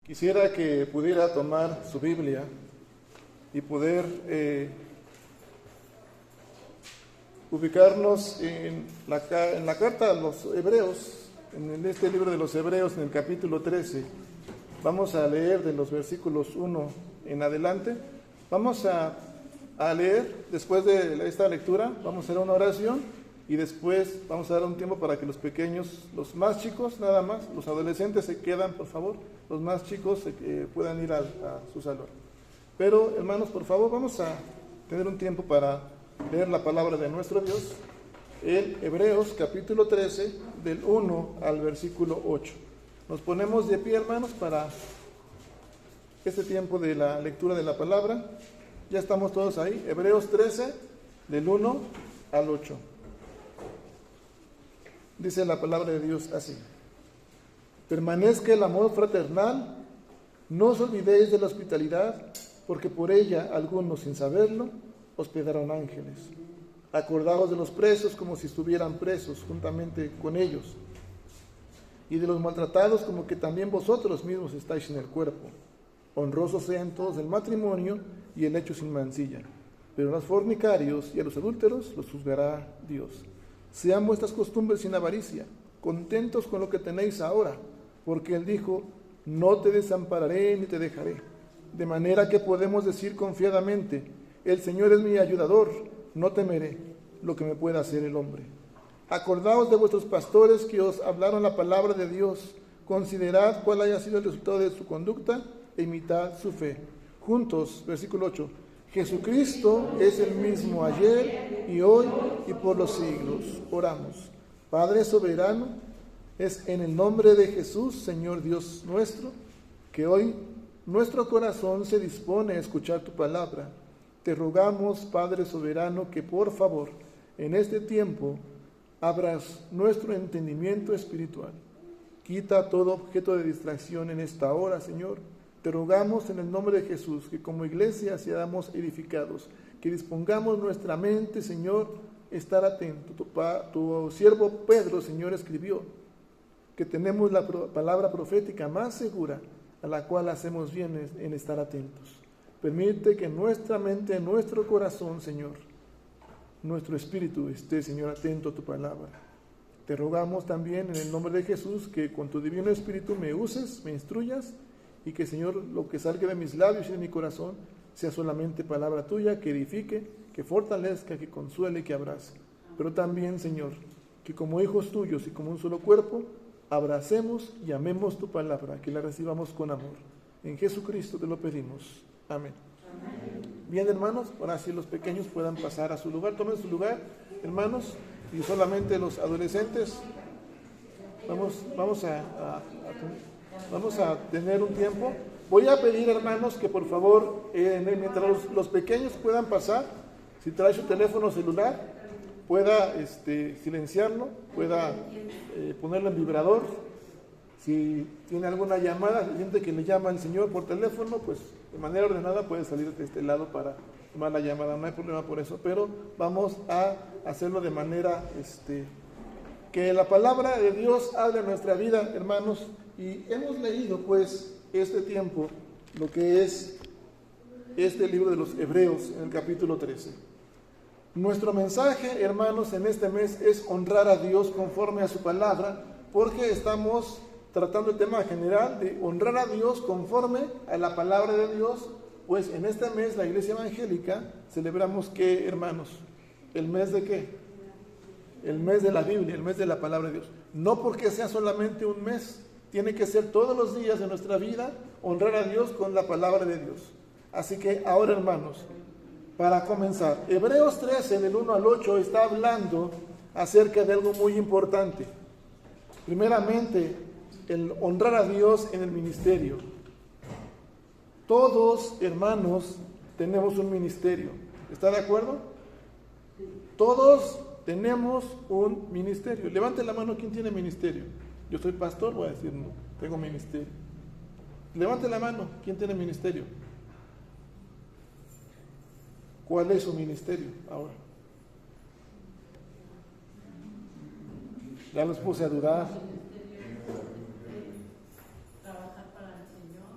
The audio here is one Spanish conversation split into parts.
Quisiera que pudiera tomar su Biblia y poder ubicarnos en la carta a los Hebreos, en este libro de los Hebreos, en el capítulo 13. Vamos a leer de los versículos 1 en adelante. Vamos a leer, después de esta lectura, vamos a hacer una oración y después vamos a dar un tiempo para que los pequeños, los más chicos nada más, los adolescentes se quedan, por favor, los más chicos puedan ir a su salón. Pero, hermanos, por favor, vamos a tener un tiempo para leer la palabra de nuestro Dios en Hebreos capítulo 13, del 1 al versículo 8. Nos ponemos de pie, hermanos, para este tiempo de la lectura de la palabra. Ya estamos todos ahí. Hebreos 13, del 1 al 8. Dice la palabra de Dios así: permanezca el amor fraternal, no os olvidéis de la hospitalidad, porque por ella algunos, sin saberlo, hospedaron ángeles. Acordaos de los presos como si estuvieran presos juntamente con ellos, y de los maltratados como que también vosotros mismos estáis en el cuerpo. Honrosos sean todos el matrimonio y el hecho sin mancilla, pero a los fornicarios y a los adúlteros los juzgará Dios. Sean vuestras costumbres sin avaricia, contentos con lo que tenéis ahora, porque Él dijo: no te desampararé ni te dejaré. De manera que podemos decir confiadamente: el Señor es mi ayudador, no temeré lo que me pueda hacer el hombre. Acordaos de vuestros pastores que os hablaron la palabra de Dios. Considerad cuál haya sido el resultado de su conducta e imitad su fe. Juntos, versículo 8. Jesucristo es el mismo ayer y hoy y por los siglos. Oramos. Padre soberano, es en el nombre de Jesús, Señor Dios nuestro, que hoy nuestro corazón se dispone a escuchar tu palabra. Te rogamos, Padre soberano, que por favor en este tiempo abras nuestro entendimiento espiritual. Quita todo objeto de distracción en esta hora, Señor. Te rogamos en el nombre de Jesús que como iglesia seamos edificados, que dispongamos nuestra mente, Señor, estar atento. Tu siervo Pedro, Señor, escribió que tenemos la palabra profética más segura, a la cual hacemos bien en estar atentos. Permite que nuestra mente, nuestro corazón, Señor, nuestro espíritu esté, Señor, atento a tu palabra. Te rogamos también en el nombre de Jesús que con tu divino espíritu me uses, me instruyas, y que, Señor, lo que salga de mis labios y de mi corazón sea solamente palabra tuya, que edifique, que fortalezca, que consuele y que abrace. Pero también, Señor, que como hijos tuyos y como un solo cuerpo, abracemos y amemos tu palabra, que la recibamos con amor. En Jesucristo te lo pedimos. Amén. Amén. Bien, hermanos, ahora sí los pequeños puedan pasar a su lugar. Tomen su lugar, hermanos, y solamente los adolescentes. Vamos a tener un tiempo. Voy a pedir, hermanos, que por favor, mientras los pequeños puedan pasar, si trae su teléfono celular, pueda silenciarlo, pueda ponerlo en vibrador. Si tiene alguna llamada, si siente que le llama el Señor por teléfono, pues de manera ordenada puede salir de este lado para tomar la llamada. No hay problema por eso, pero vamos a hacerlo de manera que la palabra de Dios hable en nuestra vida, hermanos. Y hemos leído pues este tiempo lo que es este libro de los Hebreos en el capítulo 13. Nuestro mensaje, hermanos, en este mes es honrar a Dios conforme a su palabra, porque estamos tratando el tema general de honrar a Dios conforme a la palabra de Dios. Pues en este mes la Iglesia Evangélica celebramos ¿qué, hermanos? ¿El mes de qué? El mes de la Biblia, el mes de la palabra de Dios. No porque sea solamente un mes, tiene que ser todos los días de nuestra vida honrar a Dios con la palabra de Dios. Así que ahora, hermanos, para comenzar, Hebreos 13, del 1 al 8, está hablando acerca de algo muy importante. Primeramente, el honrar a Dios en el ministerio. Todos, hermanos, tenemos un ministerio. ¿Está de acuerdo? Todos tenemos un ministerio. Levante la mano, ¿quién tiene ministerio? Yo soy pastor, voy a decir no, tengo ministerio. Levante la mano, ¿quién tiene ministerio? ¿Cuál es su ministerio ahora? Ya los puse a dudar. Trabajar para el Señor.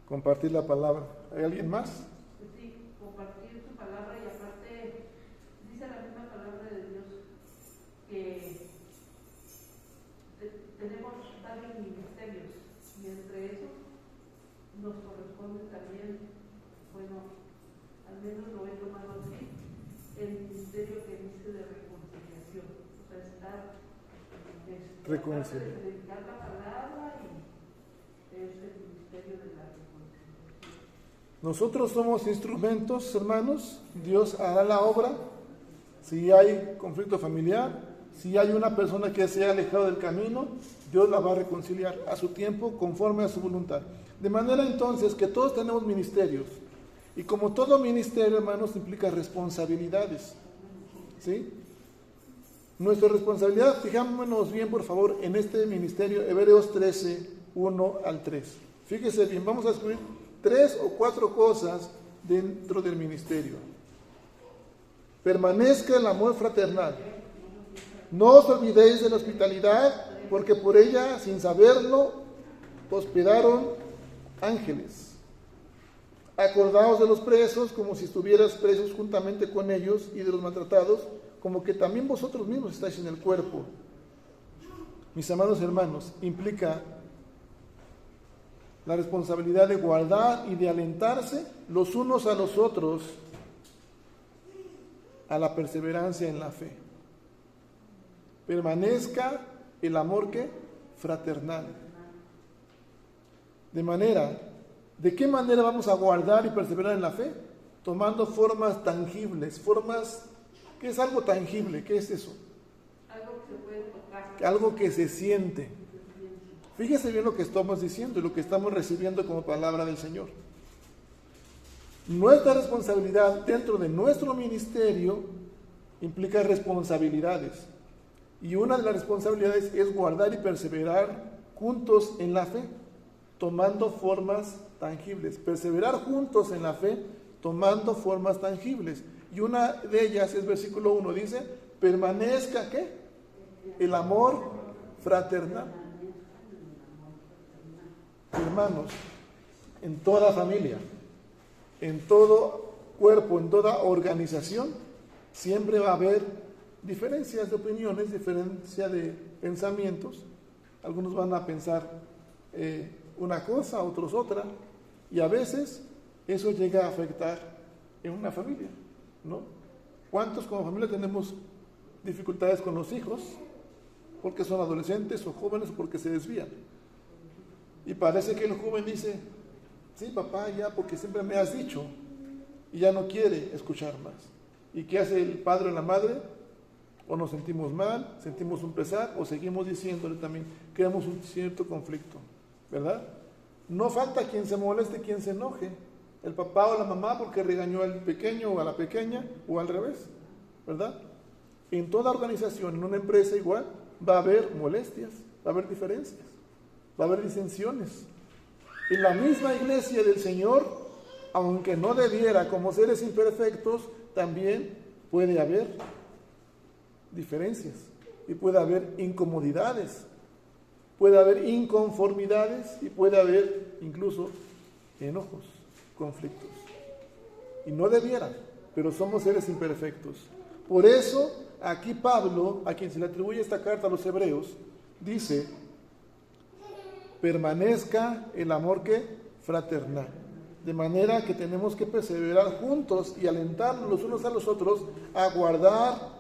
compartir la palabra. ¿Hay alguien más? Sí, compartir su palabra, y aparte dice la misma palabra de Dios que tenemos varios ministerios, y entre esos nos corresponde también, bueno, al menos lo he tomado así, el ministerio que dice de reconciliación, o sea, estar reconciliar, predicar la palabra, y es el ministerio de la reconciliación. Nosotros somos instrumentos, hermanos. Dios hará la obra. Si hay conflicto familiar, si hay una persona que se ha alejado del camino, Dios la va a reconciliar a su tiempo, conforme a su voluntad. De manera entonces que todos tenemos ministerios. Y como todo ministerio, hermanos, implica responsabilidades. ¿Sí? Nuestra responsabilidad, fijámonos bien, por favor, en este ministerio, Hebreos 13, 1 al 3. Fíjese bien, vamos a escribir 3 o 4 cosas dentro del ministerio. Permanezca el amor fraternal. No os olvidéis de la hospitalidad, porque por ella, sin saberlo, hospedaron ángeles. Acordaos de los presos, como si estuvieras presos juntamente con ellos, y de los maltratados, como que también vosotros mismos estáis en el cuerpo. Mis amados hermanos, implica la responsabilidad de guardar y de alentarse los unos a los otros a la perseverancia en la fe. Permanezca el amor que fraternal. ¿De qué manera vamos a guardar y perseverar en la fe? Tomando formas tangibles, ¿qué es algo tangible? ¿Qué es eso? Algo que se puede tocar. Algo que se siente. Fíjese bien lo que estamos diciendo y lo que estamos recibiendo como palabra del Señor. Nuestra responsabilidad dentro de nuestro ministerio implica responsabilidades. Y una de las responsabilidades es guardar y perseverar juntos en la fe, tomando formas tangibles. Perseverar juntos en la fe, tomando formas tangibles. Y una de ellas es versículo 1, dice, permanezca, ¿qué? El amor fraternal. Hermanos, en toda familia, en todo cuerpo, en toda organización, siempre va a haber diferencias de opiniones, diferencia de pensamientos. Algunos van a pensar una cosa, otros otra, y a veces eso llega a afectar en una familia, ¿no? ¿Cuántos como familia tenemos dificultades con los hijos? Porque son adolescentes o jóvenes o porque se desvían. Y parece que el joven dice, sí papá, ya, porque siempre me has dicho, y ya no quiere escuchar más. ¿Y qué hace el padre o la madre? O nos sentimos mal, sentimos un pesar, o seguimos diciéndole también, creamos un cierto conflicto, ¿verdad? No falta quien se moleste, quien se enoje, el papá o la mamá porque regañó al pequeño o a la pequeña, o al revés, ¿verdad? En toda organización, en una empresa igual, va a haber molestias, va a haber diferencias, va a haber disensiones. En la misma iglesia del Señor, aunque no debiera, como seres imperfectos, también puede haber diferencias y puede haber incomodidades, puede haber inconformidades y puede haber incluso enojos, conflictos. Y no debiera, pero somos seres imperfectos. Por eso, aquí Pablo, a quien se le atribuye esta carta a los hebreos, dice, permanezca el amor que fraternal. De manera que tenemos que perseverar juntos y alentarnos los unos a los otros a guardar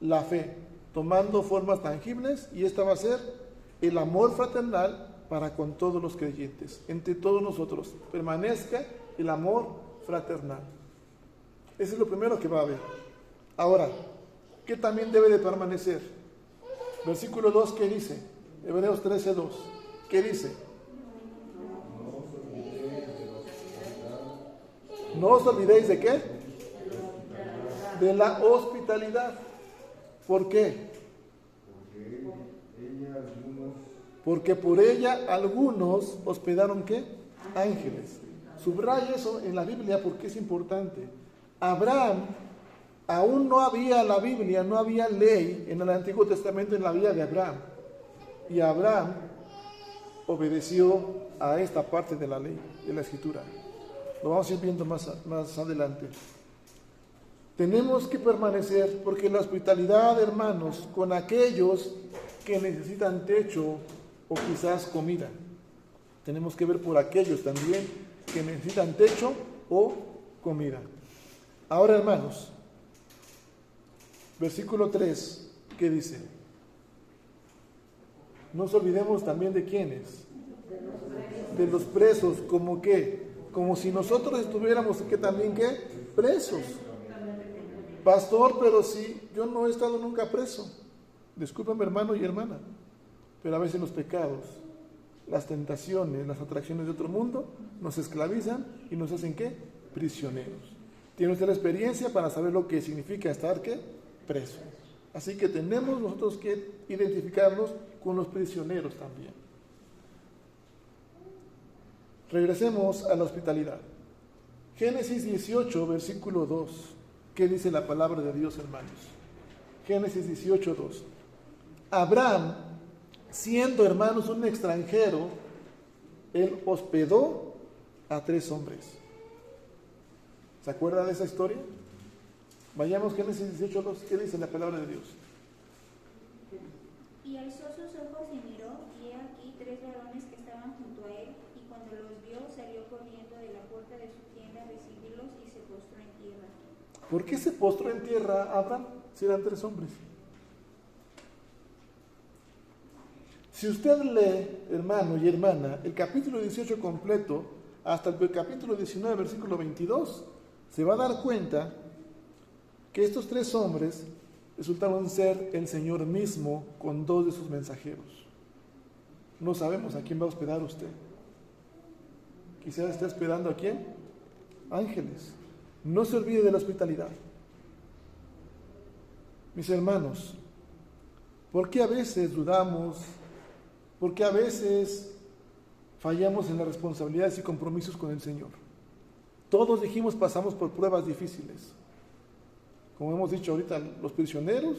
la fe, tomando formas tangibles, y esta va a ser el amor fraternal para con todos los creyentes, entre todos nosotros. Permanezca el amor fraternal. Ese es lo primero que va a haber. Ahora, ¿qué también debe de permanecer? Versículo 2, ¿qué dice? Hebreos 13:2. ¿Qué dice? No os olvidéis de qué? De la hospitalidad. ¿Por qué? Porque por ella algunos hospedaron ¿qué? Ángeles. Subraya eso en la Biblia porque es importante. Abraham, aún no había la Biblia, no había ley en el Antiguo Testamento en la vida de Abraham. Y Abraham obedeció a esta parte de la ley, de la Escritura. Lo vamos a ir viendo más adelante. Tenemos que permanecer, porque la hospitalidad, hermanos, con aquellos que necesitan techo o quizás comida. Tenemos que ver por aquellos también que necesitan techo o comida. Ahora, hermanos, versículo 3, ¿qué dice? No nos olvidemos también de quiénes. De los presos, ¿como qué? Como si nosotros estuviéramos, ¿qué también qué? Presos. Pastor, pero si yo no he estado nunca preso. Discúlpame, hermano y hermana, pero a veces los pecados, las tentaciones, las atracciones de otro mundo nos esclavizan y nos hacen ¿qué? Prisioneros. Tiene usted la experiencia para saber lo que significa estar ¿qué? Preso. Así que tenemos nosotros que identificarnos con los prisioneros también. Regresemos a la hospitalidad. Génesis 18, versículo 2. ¿Qué dice la palabra de Dios, hermanos? Génesis 18, 2. Abraham, siendo, hermanos, un extranjero, él hospedó a 3 hombres. ¿Se acuerda de esa historia? Vayamos, Génesis 18, 2. ¿Qué dice la palabra de Dios? Y alzó sus ojos y miró, y he aquí 3 varones que estaban junto a él, y cuando los vio, salió corriendo de la puerta de su tienda a recibirlos y se postró en tierra. ¿Por qué se postró en tierra Abraham si eran 3 hombres? Si usted lee, hermano y hermana, el capítulo 18 completo, hasta el capítulo 19, versículo 22, se va a dar cuenta que estos 3 hombres resultaron ser el Señor mismo con 2 de sus mensajeros. No sabemos a quién va a hospedar usted. Quizás esté hospedando a quién? Ángeles. No se olvide de la hospitalidad. Mis hermanos, ¿por qué a veces dudamos? ¿Por qué a veces fallamos en las responsabilidades y compromisos con el Señor? Todos dijimos pasamos por pruebas difíciles. Como hemos dicho ahorita, los prisioneros,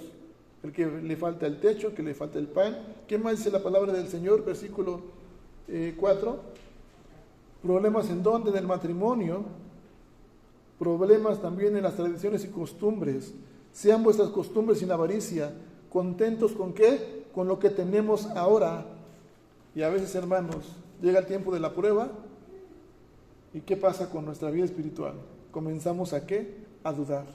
el que le falta el techo, el que le falta el pan. ¿Qué más dice la palabra del Señor? Versículo 4. Problemas en dónde? En el matrimonio. Problemas también en las tradiciones y costumbres. Sean vuestras costumbres sin avaricia. ¿Contentos con qué? Con lo que tenemos ahora. Y a veces, hermanos, llega el tiempo de la prueba. ¿Y qué pasa con nuestra vida espiritual? Comenzamos ¿a qué? A dudar.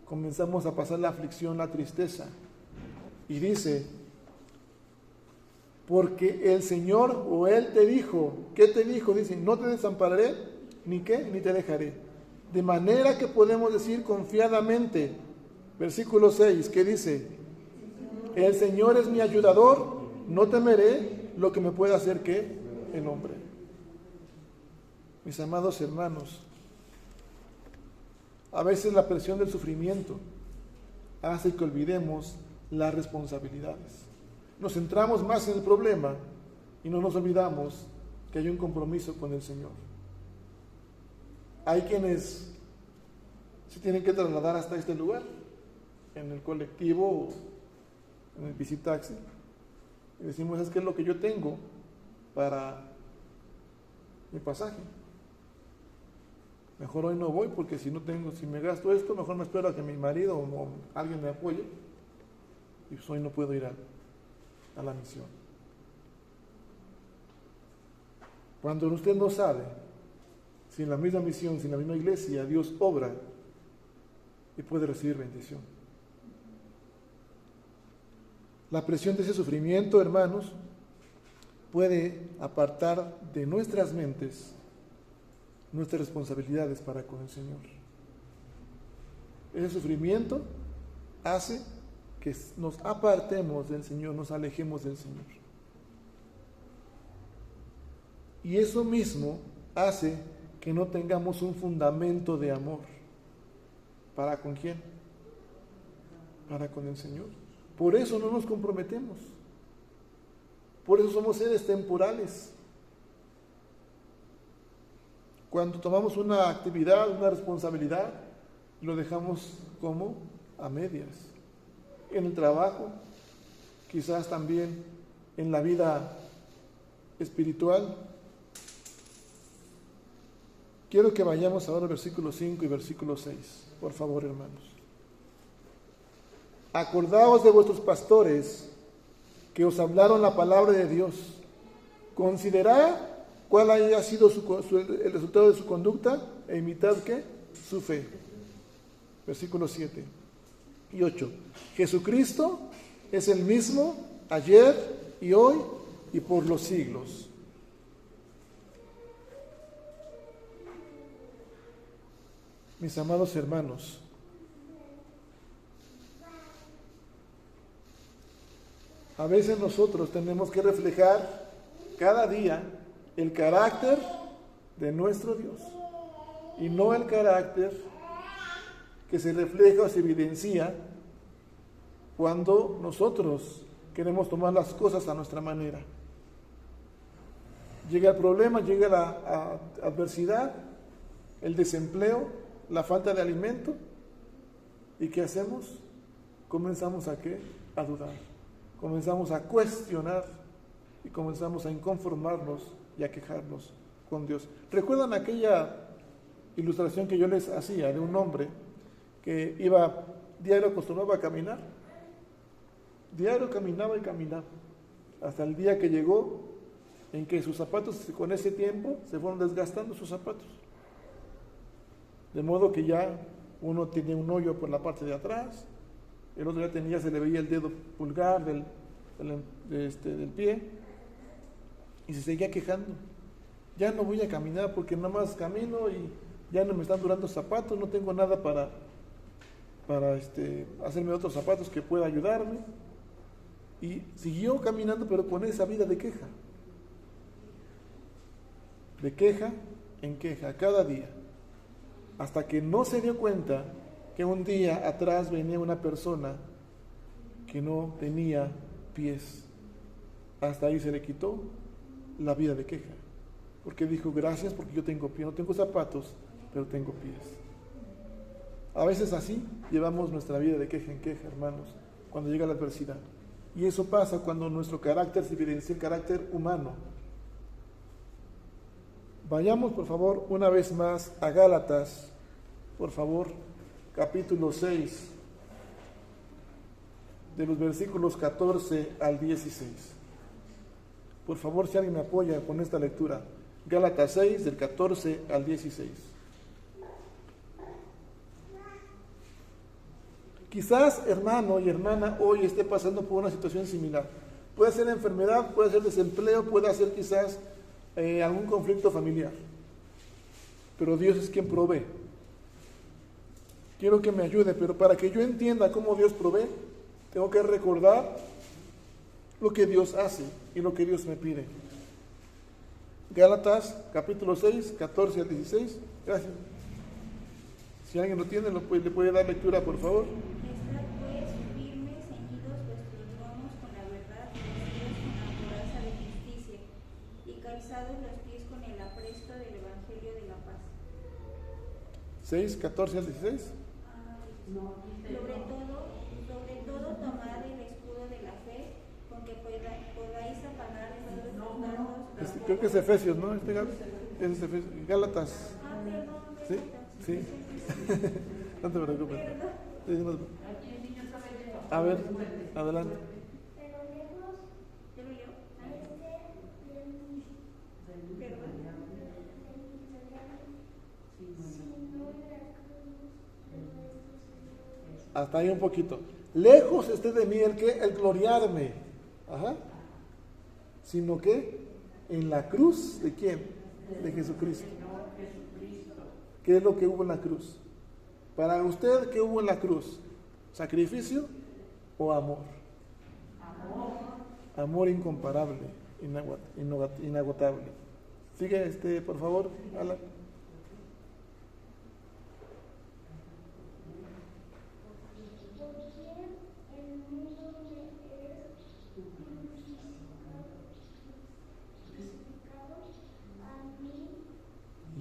Comenzamos a pasar la aflicción, la tristeza. Y dice, porque el Señor o Él te dijo, ¿qué te dijo? Dice, no te desampararé, ni qué, ni te dejaré. De manera que podemos decir confiadamente, versículo 6, ¿qué dice? El Señor es mi ayudador, no temeré lo que me pueda hacer, ¿qué? El hombre. Mis amados hermanos, a veces la presión del sufrimiento hace que olvidemos las responsabilidades. Nos centramos más en el problema y no nos olvidamos que hay un compromiso con el Señor. Hay quienes se tienen que trasladar hasta este lugar, en el colectivo o en el visitaxi, y decimos, es que es lo que yo tengo para mi pasaje. Mejor hoy no voy porque si me gasto esto, mejor me espero a que mi marido o alguien me apoye y pues hoy no puedo ir a la misión. Cuando usted no sabe si en la misma misión, si en la misma iglesia Dios obra y puede recibir bendición. La presión de ese sufrimiento, hermanos, puede apartar de nuestras mentes nuestras responsabilidades para con el Señor. Ese sufrimiento hace que nos apartemos del Señor, nos alejemos del Señor. Y eso mismo hace que no tengamos un fundamento de amor. ¿Para con quién? Para con el Señor. Por eso no nos comprometemos. Por eso somos seres temporales. Cuando tomamos una actividad, una responsabilidad, lo dejamos como a medias. En el trabajo, quizás también en la vida espiritual. Quiero que vayamos ahora al versículo 5 y versículo 6, por favor, hermanos. Acordaos de vuestros pastores que os hablaron la palabra de Dios. Considerad cuál haya sido el resultado de su conducta e imitad ¿qué? Su fe. Versículos 7 y 8. Jesucristo es el mismo ayer y hoy y por los siglos. Mis amados hermanos, a veces nosotros tenemos que reflejar cada día el carácter de nuestro Dios y no el carácter que se refleja o se evidencia cuando nosotros queremos tomar las cosas a nuestra manera. Llega el problema, llega la adversidad, el desempleo, la falta de alimento, ¿y qué hacemos? Comenzamos ¿a qué? A dudar, comenzamos a cuestionar y comenzamos a inconformarnos y a quejarnos con Dios. ¿Recuerdan aquella ilustración que yo les hacía de un hombre que iba diario acostumbrado a caminar? Diario caminaba y caminaba, hasta el día que llegó en que sus zapatos con ese tiempo se fueron desgastando sus zapatos. De modo que ya uno tenía un hoyo por la parte de atrás, el otro ya se le veía el dedo pulgar del pie, y se seguía quejando. Ya no voy a caminar porque nada más camino y ya no me están durando zapatos, no tengo nada para hacerme otros zapatos que pueda ayudarme. Y siguió caminando, pero con esa vida de queja. De queja en queja, cada día. Hasta que no se dio cuenta que un día atrás venía una persona que no tenía pies. Hasta ahí se le quitó la vida de queja. Porque dijo, gracias porque yo tengo pies, no tengo zapatos, pero tengo pies. A veces así llevamos nuestra vida de queja en queja, hermanos, cuando llega la adversidad. Y eso pasa cuando nuestro carácter se evidencia el carácter humano. Vayamos, por favor, una vez más a Gálatas, por favor, capítulo 6, de los versículos 14 al 16. Por favor, si alguien me apoya con esta lectura. Gálatas 6, del 14 al 16. Quizás, hermano y hermana, hoy esté pasando por una situación similar. Puede ser enfermedad, puede ser desempleo, puede ser quizás algún conflicto familiar. Pero Dios es quien provee. Quiero que me ayude, pero para que yo entienda cómo Dios provee, tengo que recordar lo que Dios hace y lo que Dios me pide. Gálatas, capítulo 6, 14 al 16. Gracias. Si alguien lo tiene, le puede dar lectura, por favor. Estad pues firmes, ceñidos vuestros lomos con la verdad, vestidos con la coraza de justicia, y calzados los pies con el apresto del evangelio de la paz. 6, 14 al 16. Sobre todo tomad el escudo de la fe, con que podáis apagar todos los dardos. Creo que es Efesios, ¿no? Es Efesios. Gálatas. Perdón. ¿Sí? Sí. No te preocupes. A ver, adelante. Hasta ahí un poquito. Lejos esté de mí el gloriarme. Ajá. Sino que en la cruz, ¿de quién? De Jesucristo. ¿Qué es lo que hubo en la cruz? Para usted, ¿qué hubo en la cruz? ¿Sacrificio o amor? Amor incomparable, inagotable. Sigue, por favor, Alan.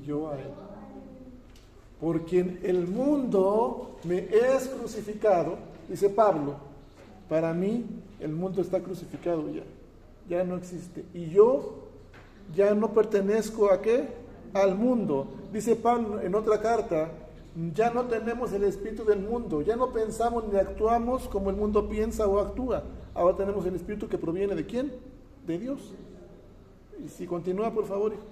Yo a él. Por quien el mundo me es crucificado, dice Pablo, para mí el mundo está crucificado ya no existe. Y yo ya no pertenezco a qué, al mundo. Dice Pablo en otra carta, ya no tenemos el espíritu del mundo, ya no pensamos ni actuamos como el mundo piensa o actúa. Ahora tenemos el espíritu que proviene ¿de quién? De Dios. Y si continúa, por favor, hijo.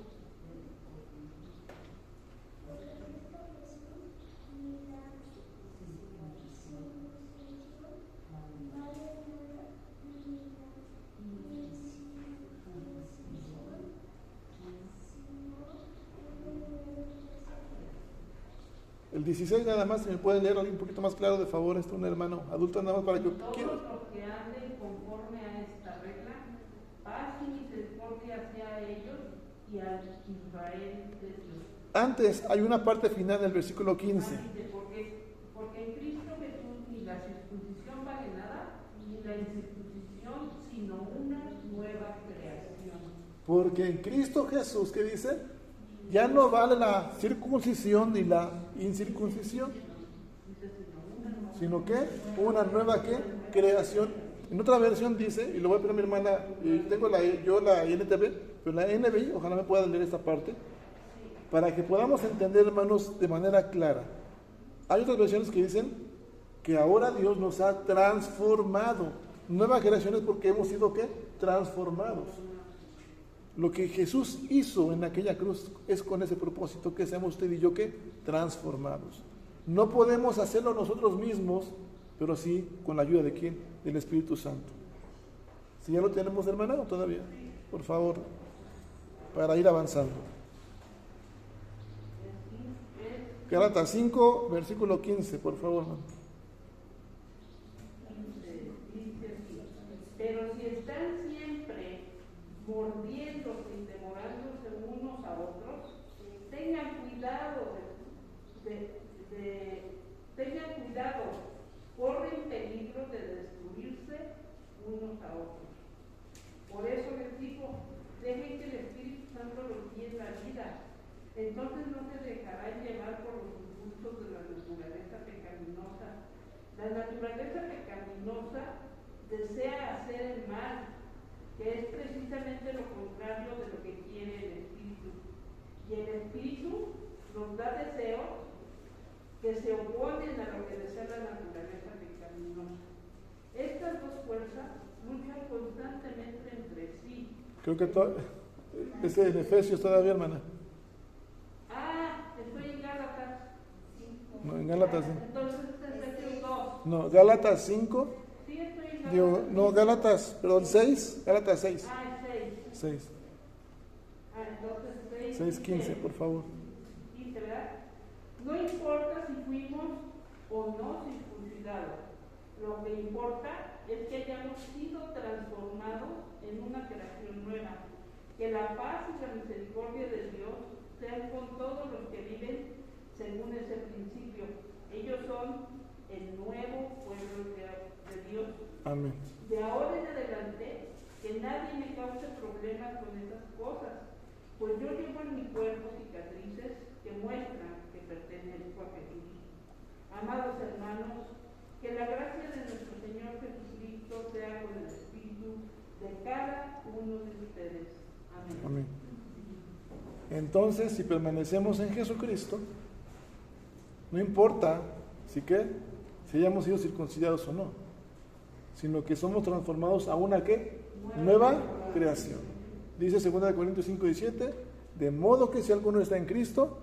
El 16 nada más, si me puede leer un poquito más claro, de favor, un hermano adulto, nada más para que... Todos los que anden conforme a esta regla, paz y misericordia sea a ellos y al Israel de Dios. Antes hay una parte final del versículo 15. Porque en Cristo Jesús ni la circuncisión vale nada, ni la incircuncisión, sino una nueva creación. Porque en Cristo Jesús, ¿qué dice? Ya no vale la circuncisión ni la incircuncisión, sino que una nueva ¿qué? Creación. En otra versión dice, y lo voy a pedir a mi hermana, tengo yo la NTV, pero la NBI, ojalá me pueda leer esta parte, para que podamos entender, hermanos, de manera clara. Hay otras versiones que dicen que ahora Dios nos ha transformado. Nueva creación es porque hemos sido ¿qué? Transformados. Lo que Jesús hizo en aquella cruz es con ese propósito, que seamos usted y yo ¿qué? Transformados. No podemos hacerlo nosotros mismos, pero sí con la ayuda de ¿quién? Del Espíritu Santo. ¿Si ya lo tenemos, hermana, o todavía? Por favor, para ir avanzando. Gálatas 5, versículo 15, por favor. Pero si están siempre mordiéndose y devorándose unos a otros, tengan cuidado, corren peligro de destruirse unos a otros. Por eso les digo, dejen que el Espíritu Santo los guíe en la vida. Entonces no se dejarán llevar por los impulsos de la naturaleza pecaminosa. La naturaleza pecaminosa desea hacer el mal, que es precisamente lo contrario de lo que quiere el Espíritu. Y el Espíritu nos da deseos que se oponen a lo que desea la naturaleza pecaminosa. Estas dos fuerzas luchan constantemente entre sí. Creo que es en Efesios todavía, hermana. Estoy en Gálatas 5. No, en Gálatas 5. Entonces es Efesios 2. No, Gálatas 5. Sí, estoy en Gálatas. No, Gálatas, perdón, 6. Gálatas 6. 6. Entonces 6:15, por favor. Dice, ¿verdad? No importa si fuimos o no circuncidados. Lo que importa es que hayamos sido transformados en una creación nueva. Que la paz y la misericordia de Dios sean con todos los que viven según ese principio. Ellos son el nuevo pueblo de Dios. Amén. De ahora en adelante, que nadie me cause problemas con esas cosas, pues yo llevo en mi cuerpo cicatrices que muestran que pertenezco a Jesús. Amados hermanos, que la gracia de nuestro Señor Jesucristo sea con el espíritu de cada uno de ustedes. Amén. Amén. Entonces, si permanecemos en Jesucristo, no importa si hayamos sido circuncidados o no, sino que somos transformados a una ¿qué? Nueva creación. Dice 2 Corintios 5:17, de modo que si alguno está en Cristo,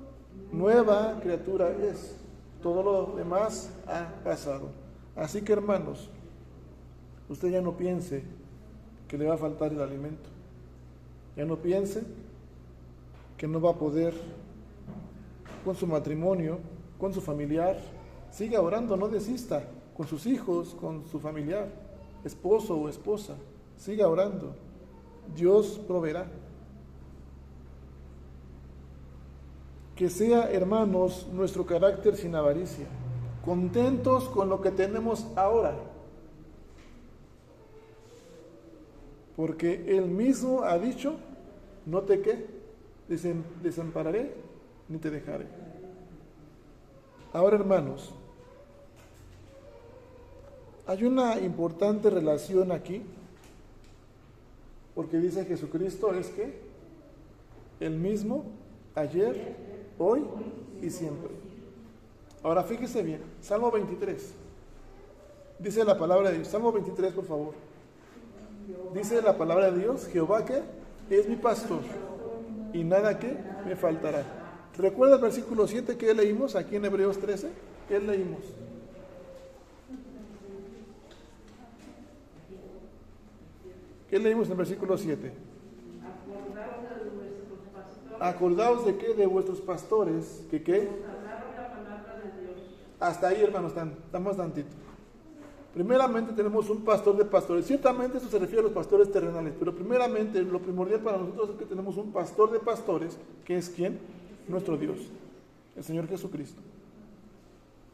nueva criatura es. Todo lo demás ha pasado. Así que, hermanos, usted ya no piense que le va a faltar el alimento. Ya no piense que no va a poder con su matrimonio, con su familiar. Siga orando, no desista, con sus hijos, con su familiar, esposo o esposa. Siga orando. Dios proveerá. Que sea, hermanos, nuestro carácter sin avaricia, contentos con lo que tenemos ahora, porque Él mismo ha dicho, no te desampararé ni te dejaré. Ahora, hermanos, hay una importante relación aquí, porque dice Jesucristo es que el mismo ayer, hoy y siempre. Ahora fíjese bien, Salmo 23. Dice la palabra de Dios, Salmo 23, por favor. Dice la palabra de Dios, Jehová que es mi pastor y nada que me faltará. ¿Recuerda el versículo 7 que leímos aquí en Hebreos 13? ¿Qué leímos? ¿Qué leímos en el versículo 7? Acordaos de qué, de vuestros pastores, que qué. Hasta ahí, hermanos, estamos tantito. Primeramente tenemos un pastor de pastores. Ciertamente eso se refiere a los pastores terrenales, pero primeramente lo primordial para nosotros es que tenemos un pastor de pastores, que es ¿quién? Nuestro Dios, el Señor Jesucristo.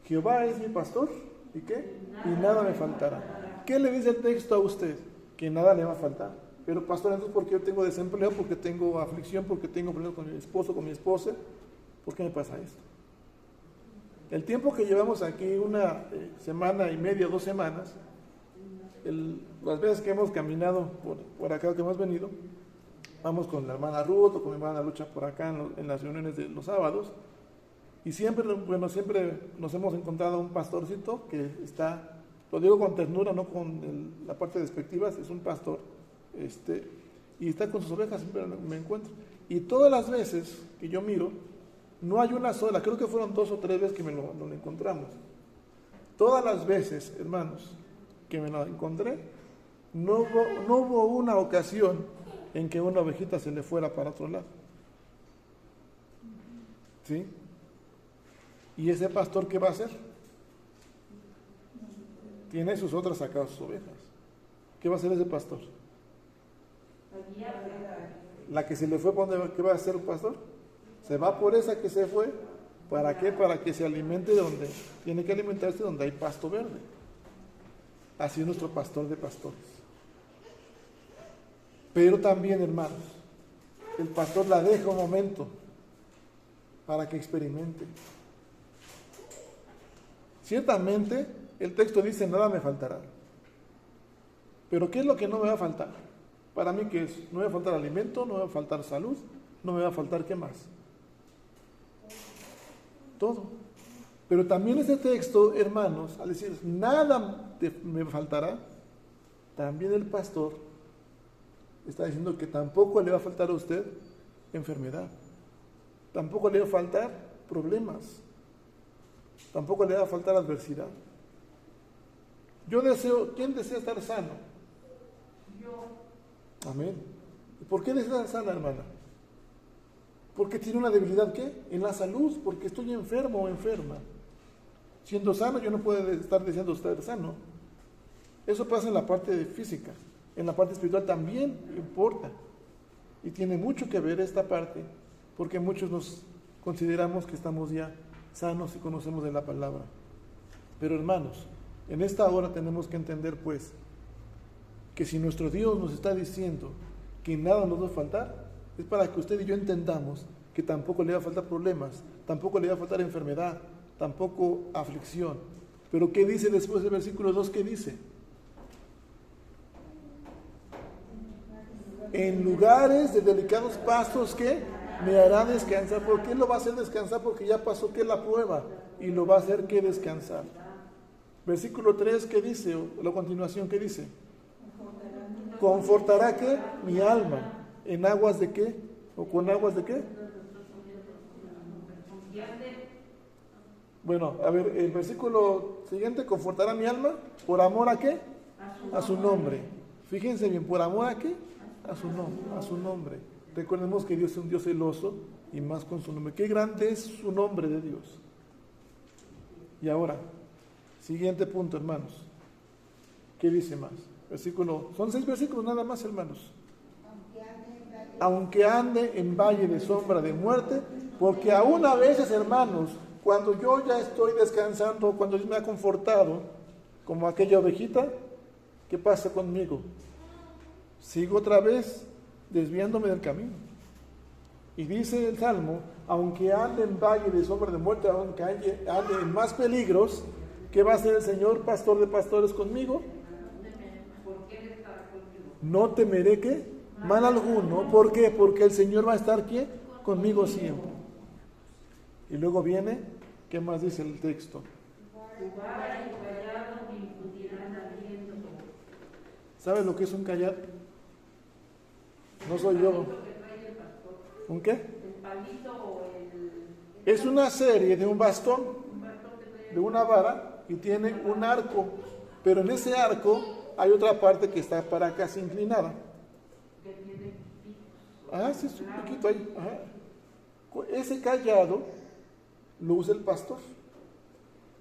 Jehová es mi pastor, ¿y qué? Y nada me faltará. ¿Qué le dice el texto a usted? Que nada le va a faltar. Pero pastor, entonces ¿por qué yo tengo desempleo? Porque tengo aflicción, porque tengo problemas con mi esposo, con mi esposa. ¿Por qué me pasa esto? El tiempo que llevamos aquí, una semana y media, 2 semanas, las veces que hemos caminado por acá, que hemos venido, vamos con la hermana Ruth o con mi hermana Lucha por acá en las reuniones de los sábados, y siempre nos hemos encontrado un pastorcito que está, lo digo con ternura, no con la parte despectiva, es un pastor, y está con sus ovejas, siempre me encuentro. Y todas las veces que yo miro, no hay una sola, creo que fueron 2 o 3 veces que nos lo encontramos. Todas las veces, hermanos, que me lo encontré, no hubo una ocasión en que una ovejita se le fuera para otro lado. ¿Sí? ¿Y ese pastor qué va a hacer? Tiene sus otras acá, sus ovejas. ¿Qué va a hacer ese pastor? La que se le fue, ¿qué va a hacer un pastor? Se va por esa que se fue. ¿Para qué? Para que se alimente donde tiene que alimentarse, donde hay pasto verde. Así es nuestro pastor de pastores. Pero también, hermanos, el pastor la deja un momento para que experimente. Ciertamente, el texto dice, nada me faltará. Pero ¿qué es lo que no me va a faltar? Para mí, ¿qué es? No me va a faltar alimento, no me va a faltar salud, no me va a faltar, ¿qué más? Todo. Pero también este texto, hermanos, al decir nada me faltará, también el pastor está diciendo que tampoco le va a faltar a usted enfermedad, tampoco le va a faltar problemas, tampoco le va a faltar adversidad. Yo deseo, ¿quién desea estar sano? Yo. Amén. ¿Y por qué desea estar sana, hermana? Porque tiene una debilidad, ¿qué? En la salud, porque estoy enfermo o enferma. Siendo sano, yo no puedo estar deseando estar sano. Eso pasa en la parte física. En la parte espiritual también importa. Y tiene mucho que ver esta parte, porque muchos nos consideramos que estamos ya sanos y conocemos de la palabra. Pero hermanos, en esta hora tenemos que entender, pues, que si nuestro Dios nos está diciendo que nada nos va a faltar, es para que usted y yo entendamos que tampoco le va a faltar problemas, tampoco le va a faltar enfermedad, tampoco aflicción. Pero ¿qué dice después del versículo 2? ¿Qué dice? En lugares de delicados pastos que me hará descansar. ¿Por qué lo va a hacer descansar? Porque ya pasó que la prueba y lo va a hacer que descansar. Versículo 3, ¿qué dice? O la continuación, ¿qué dice? Confortará ¿qué? Mi alma. ¿En aguas de qué? ¿O con aguas de qué? Bueno, a ver, el versículo siguiente, confortará mi alma, ¿por amor a qué? A su nombre. Fíjense bien, ¿por amor a qué? A su nombre. Recordemos que Dios es un Dios celoso y más con su nombre. Qué grande es su nombre de Dios. Y ahora, siguiente punto, hermanos. ¿Qué dice más? Son 6 versículos nada más, hermanos. Aunque ande en valle de sombra de muerte, porque aún a veces, hermanos, cuando yo ya estoy descansando, cuando Dios me ha confortado, como aquella ovejita, ¿qué pasa conmigo? Sigo otra vez desviándome del camino. Y dice el Salmo, aunque ande en valle de sombra de muerte, aunque ande en más peligros, ¿qué va a hacer el Señor, pastor de pastores, conmigo? No temeré ¿qué? mal alguno. ¿Por qué? Porque el Señor va a estar ¿qué? Conmigo siempre. Y luego viene, ¿qué más dice el texto? Tu vara y tu callado me infundirán aliento. ¿Sabes lo que es un callado? No soy yo. El palito que trae el pastor. ¿Un qué? El palito o el... Es una serie de un bastón, Un bastón que trae de una vara, y tiene un arco. Pero en ese arco hay otra parte que está para acá casi inclinada. que tiene picos. Ah, sí, es un poquito ahí. Ajá. Ese callado lo usa el pastor.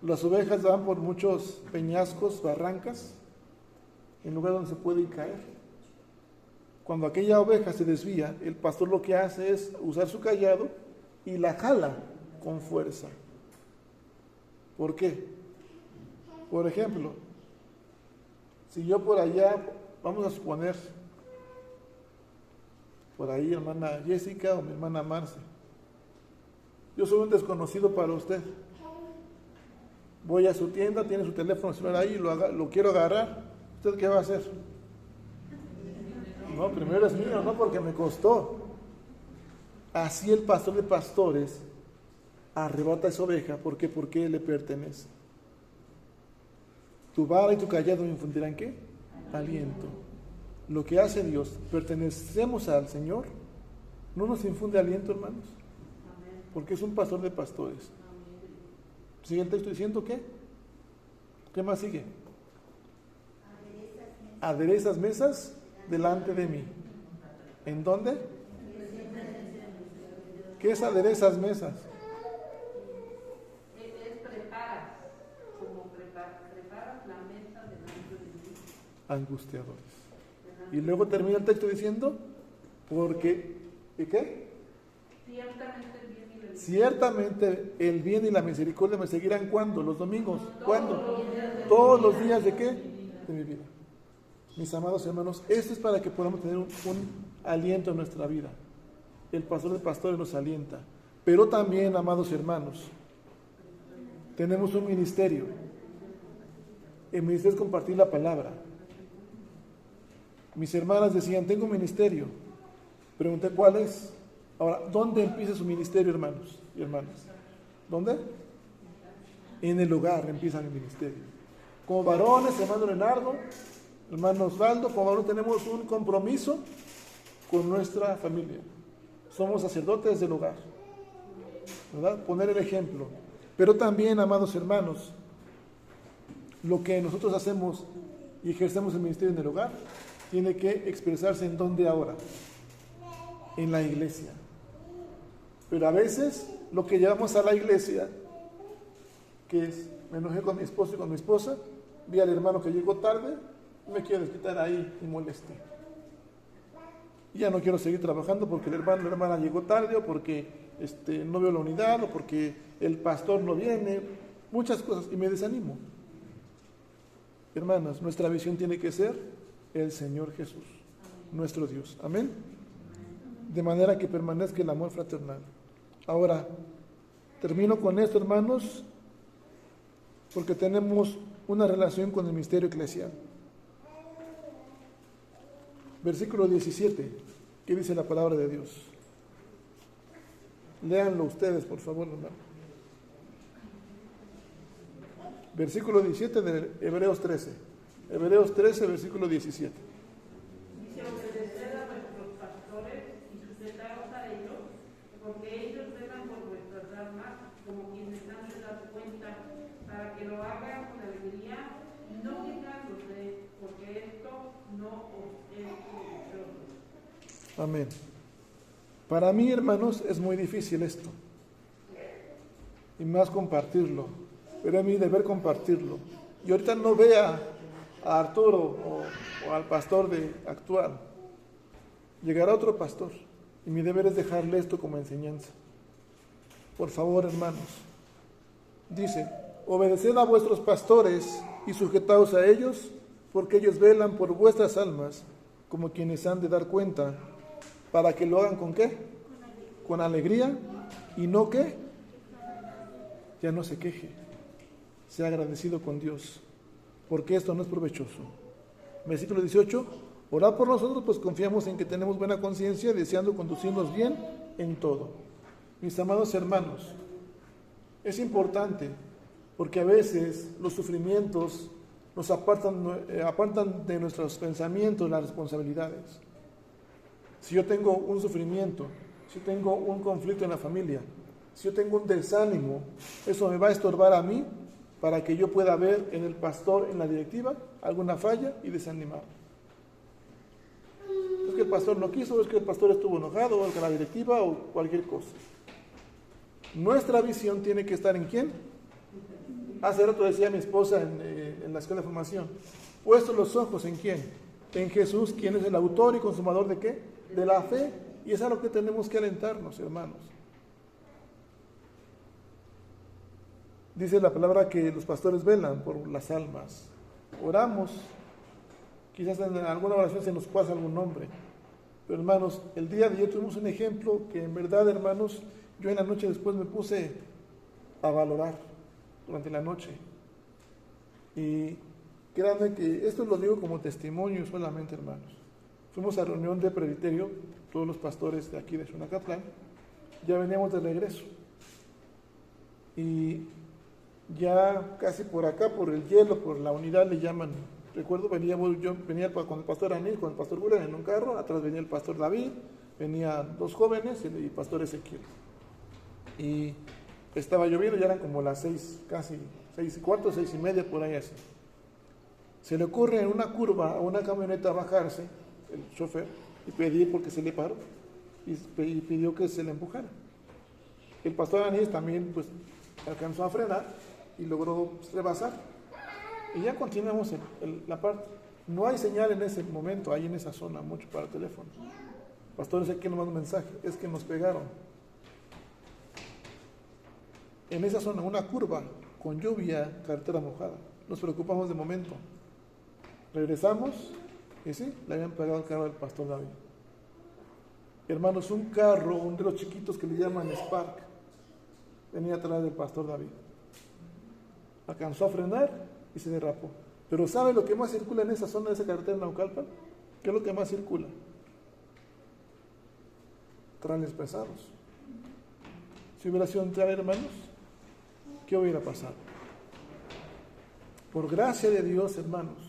Las ovejas van por muchos peñascos, barrancas, en lugar donde se pueden caer. Cuando aquella oveja se desvía, el pastor lo que hace es usar su callado y la jala con fuerza. ¿Por qué? Por ejemplo, si yo por allá, vamos a suponer, por ahí hermana Jessica o mi hermana Marce, yo soy un desconocido para usted. Voy a su tienda, tiene su teléfono celular ahí, lo quiero agarrar. ¿Usted qué va a hacer? No, primero es mío, no, porque me costó. Así el pastor de pastores arrebata esa oveja. ¿Por qué? Porque le pertenece. Tu vara y tu callado me infundirán ¿qué? Aliento. Lo que hace Dios, pertenecemos al Señor, no nos infunde aliento, hermanos, porque es un pastor de pastores. Sigue el texto diciendo ¿qué? ¿Qué más sigue? Aderezas mesas delante de mí. ¿En dónde? ¿Qué es aderezas mesas? Es preparas, como preparas la mesa delante de mí. Angustiadores. Y luego termina el texto diciendo, porque, ¿y qué? Ciertamente el bien y la Ciertamente el bien y la misericordia me seguirán ¿cuándo? Los domingos. ¿Cuándo? Todos los días de qué? De mi vida. Mis amados hermanos, esto es para que podamos tener un aliento en nuestra vida. El pastor de pastores nos alienta. Pero también, amados hermanos, tenemos un ministerio. El ministerio es compartir la palabra. Mis hermanas decían, tengo un ministerio. Pregunté, ¿cuál es? Ahora, ¿dónde empieza su ministerio, hermanos y hermanas? ¿Dónde? En el hogar empieza el ministerio. Como varones, hermano Leonardo, hermano Osvaldo, como varones tenemos un compromiso con nuestra familia. Somos sacerdotes del hogar, ¿verdad? Poner el ejemplo. Pero también, amados hermanos, lo que nosotros hacemos y ejercemos el ministerio en el hogar, tiene que expresarse en dónde ahora, en la iglesia. Pero a veces lo que llevamos a la iglesia, que es, me enojé con mi esposo y con mi esposa, vi al hermano que llegó tarde, me quiero desquitar ahí y molesté. Y ya no quiero seguir trabajando porque el hermano o la hermana llegó tarde, o porque no veo la unidad, o porque el pastor no viene, muchas cosas, y me desanimo. Hermanas, nuestra visión tiene que ser el Señor Jesús, nuestro Dios. Amén. De manera que permanezca el amor fraternal. Ahora, termino con esto, hermanos, porque tenemos una relación con el misterio eclesial. Versículo 17, ¿qué dice la palabra de Dios? Léanlo ustedes, por favor, hermano. Versículo 17 de Hebreos 13. Hebreos 13, versículo 17. Dice, obedeced a vuestros pastores y sujetaos a ellos, porque ellos velan por vuestras almas, como quienes han de dar cuenta, para que lo hagan con alegría y no quejándose, porque esto no os es provechoso. Amén. Para mí, hermanos, es muy difícil esto. Y más compartirlo. Pero es mi deber compartirlo. Y ahorita no vea a Arturo o al pastor actual. Llegará otro pastor. Y mi deber es dejarle esto como enseñanza. Por favor, hermanos. Dice, obedeced a vuestros pastores y sujetaos a ellos, porque ellos velan por vuestras almas, como quienes han de dar cuenta, para que lo hagan ¿con qué? Con alegría, y no ¿qué? Ya no se queje, sea agradecido con Dios, porque esto no es provechoso. Versículo 18, Orar por nosotros, pues confiamos en que tenemos buena conciencia, deseando conducirnos bien en todo. Mis amados hermanos, es importante porque a veces los sufrimientos nos apartan de nuestros pensamientos, las responsabilidades. Si yo tengo un sufrimiento, si tengo un conflicto en la familia, si yo tengo un desánimo, eso me va a estorbar a mí para que yo pueda ver en el pastor, en la directiva, alguna falla y desanimar. Es que el pastor no quiso, es que el pastor estuvo enojado, o que la directiva, o cualquier cosa. Nuestra visión tiene que estar ¿en quién? Hace rato decía mi esposa en la escuela de formación, puestos los ojos ¿en quién? En Jesús, quien es el autor y consumador ¿de qué? De la fe, y es a lo que tenemos que alentarnos, hermanos. Dice la palabra que los pastores velan por las almas. Oramos, quizás en alguna oración se nos pasa algún nombre, pero hermanos, el día de ayer tuvimos un ejemplo que en verdad, hermanos, yo en la noche después me puse a valorar durante la noche. Y créanme que esto lo digo como testimonio solamente, hermanos. Fuimos a reunión de presbiterio, todos los pastores de aquí de Xonacatlán, ya veníamos de regreso. Y ya casi por acá, por el hielo, por la unidad le llaman. Recuerdo, yo venía con el pastor Anís, con el pastor William en un carro, atrás venía el pastor David, venían dos jóvenes y el pastor Ezequiel. Y estaba lloviendo, ya eran como las 6, casi 6:15, 6:30, por ahí así. Se le ocurre en una curva a una camioneta bajarse, el chofer, y pedir porque se le paró, y pidió que se le empujara. El pastor Anís también pues alcanzó a frenar y logró rebasar. Y ya continuamos la parte. No hay señal en ese momento, ahí en esa zona, mucho para teléfono. Pastor Ezequiel nos manda un mensaje, es que nos pegaron. En esa zona, una curva, con lluvia, carretera mojada. Nos preocupamos de momento. Regresamos y sí, le habían pegado el carro del pastor David. Hermanos, un carro, un de los chiquitos que le llaman Spark, venía atrás del pastor David. Alcanzó a frenar y se derrapó. Pero ¿sabe lo que más circula en esa zona de esa carretera en Naucalpan? ¿Qué es lo que más circula? Trailers pesados. Si hubiera sido un trailer, hermanos, ¿qué hubiera pasado? Por gracia de Dios, hermanos,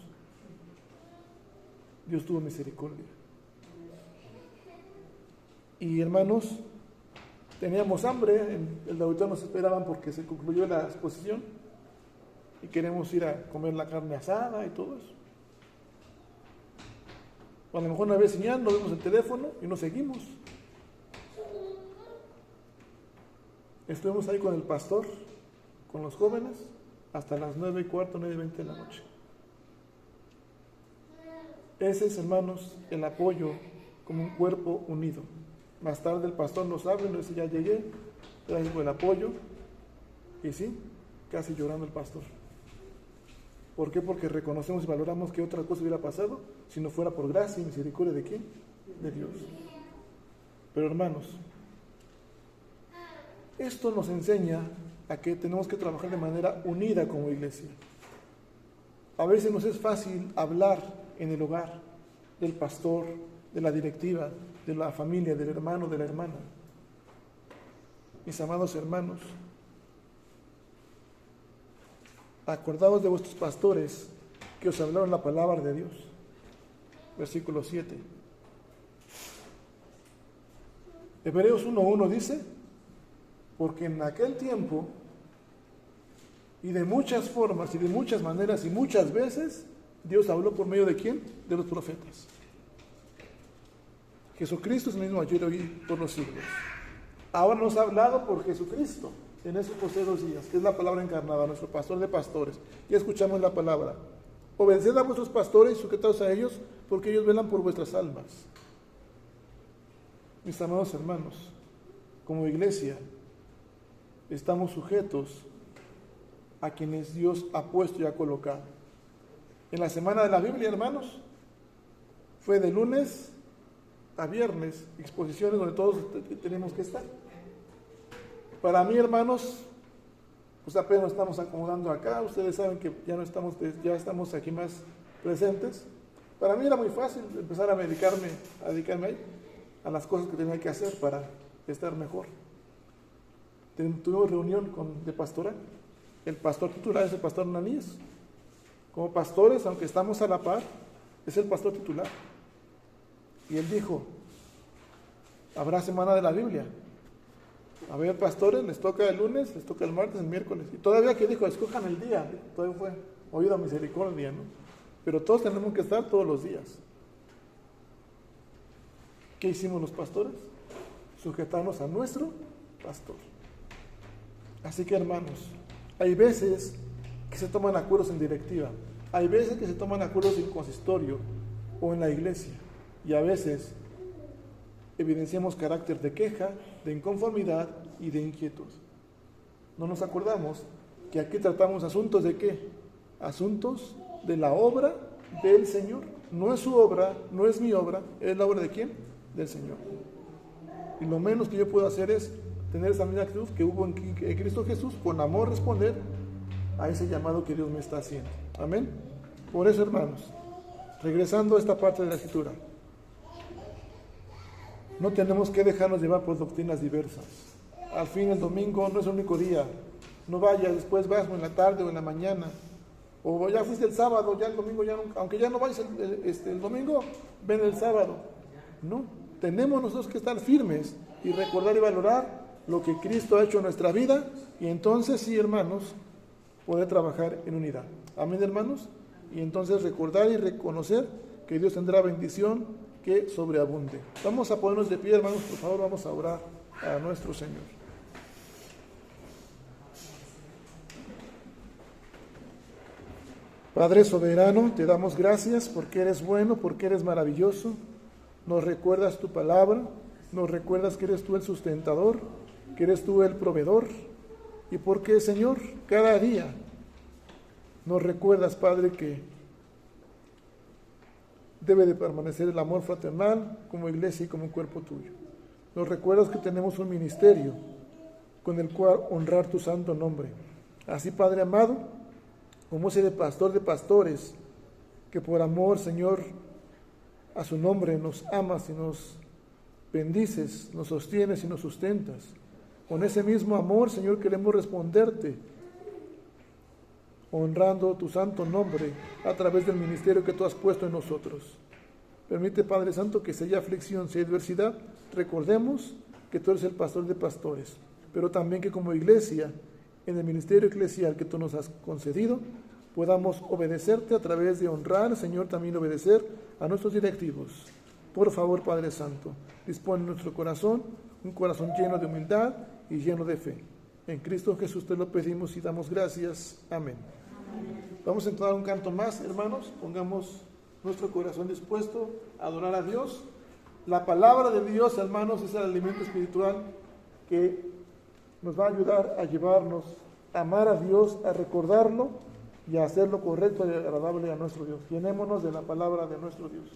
Dios tuvo misericordia. Y hermanos, teníamos hambre, en el auditorio nos esperaban porque se concluyó la exposición y queremos ir a comer la carne asada y todo eso. O a lo mejor no había señal, no vemos el teléfono y nos seguimos. Estuvimos ahí con el pastor, con los jóvenes, hasta las 9:15, 9:20 de la noche. Ese es, hermanos, el apoyo como un cuerpo unido. Más tarde el pastor nos habla y nos dice, ya llegué, gracias por el apoyo. Y sí, casi llorando el pastor. ¿Por qué? Porque reconocemos y valoramos que otra cosa hubiera pasado si no fuera por gracia y misericordia ¿de quién? De Dios. Pero hermanos, esto nos enseña a que tenemos que trabajar de manera unida como iglesia. A veces nos es fácil hablar en el hogar del pastor, de la directiva, de la familia, del hermano, de la hermana. Mis amados hermanos, acordaos de vuestros pastores que os hablaron la palabra de Dios. Versículo 7. Hebreos 1:1 dice, porque en aquel tiempo, y de muchas formas, y de muchas maneras, y muchas veces, Dios habló por medio de ¿quién? De los profetas. Jesucristo es el mismo ayer, hoy y por los siglos. Ahora nos ha hablado por Jesucristo en esos postreros días, que es la palabra encarnada, nuestro pastor de pastores. Ya escuchamos la palabra. Obedeced a vuestros pastores y sujetaos a ellos, porque ellos velan por vuestras almas. Mis amados hermanos, como iglesia, estamos sujetos a quienes Dios ha puesto y ha colocado. En la semana de la Biblia, hermanos, fue de lunes a viernes, exposiciones donde todos tenemos que estar. Para mí, hermanos, pues apenas estamos acomodando acá, ustedes saben que ya estamos aquí más presentes. Para mí era muy fácil empezar a dedicarme ahí, a las cosas que tenía que hacer para estar mejor. Tuvimos reunión de pastoral. El pastor titular es el pastor Ananías. Como pastores, aunque estamos a la par, es el pastor titular. Y él dijo, habrá semana de la Biblia. A ver, pastores, les toca el lunes, les toca el martes, el miércoles. Y todavía que dijo, escojan el día. Todavía fue oído a misericordia, ¿no? Pero todos tenemos que estar todos los días. ¿Qué hicimos los pastores? Sujetarnos a nuestro pastor. Así que, hermanos, hay veces que se toman acuerdos en directiva, hay veces que se toman acuerdos en consistorio o en la iglesia, y a veces evidenciamos carácter de queja, de inconformidad y de inquietud. No nos acordamos que aquí tratamos asuntos de ¿qué? Asuntos de la obra del Señor. No es su obra, no es mi obra, es la obra ¿de quién? Del Señor. Y lo menos que yo puedo hacer es tener esa misma actitud que hubo en Cristo Jesús, con amor responder a ese llamado que Dios me está haciendo. Amén. Por eso, hermanos, regresando a esta parte de la Escritura, no tenemos que dejarnos llevar por doctrinas diversas. Al fin, el domingo no es el único día. No vayas, después vas o en la tarde o en la mañana. O ya fuiste el sábado, ya el domingo, ya no, aunque ya no vayas el domingo, ven el sábado. No, tenemos nosotros que estar firmes y recordar y valorar lo que Cristo ha hecho en nuestra vida, y entonces sí, hermanos, poder trabajar en unidad. Amén, hermanos. Y entonces recordar y reconocer que Dios tendrá bendición que sobreabunde. Vamos a ponernos de pie, hermanos, por favor, vamos a orar a nuestro Señor. Padre soberano, te damos gracias porque eres bueno, porque eres maravilloso. Nos recuerdas tu palabra, nos recuerdas que eres tú el sustentador, que eres tú el proveedor, y porque, Señor, cada día nos recuerdas, Padre, que debe de permanecer el amor fraternal como iglesia y como cuerpo tuyo. Nos recuerdas que tenemos un ministerio con el cual honrar tu santo nombre. Así, Padre amado, como ese pastor de pastores, que por amor, Señor, a su nombre nos amas y nos bendices, nos sostienes y nos sustentas. Con ese mismo amor, Señor, queremos responderte, honrando tu santo nombre a través del ministerio que tú has puesto en nosotros. Permite, Padre Santo, que si hay aflicción, si hay adversidad, recordemos que tú eres el pastor de pastores, pero también que como iglesia, en el ministerio eclesial que tú nos has concedido, podamos obedecerte a través de honrar, Señor, también obedecer a nuestros directivos. Por favor, Padre Santo, dispone nuestro corazón, un corazón lleno de humildad y lleno de fe. En Cristo Jesús te lo pedimos y damos gracias. Amén. Vamos a entonar un canto más, hermanos. Pongamos nuestro corazón dispuesto a adorar a Dios. La palabra de Dios, hermanos, es el alimento espiritual que nos va a ayudar a llevarnos a amar a Dios, a recordarlo y a hacer lo correcto y agradable a nuestro Dios. Llenémonos de la palabra de nuestro Dios.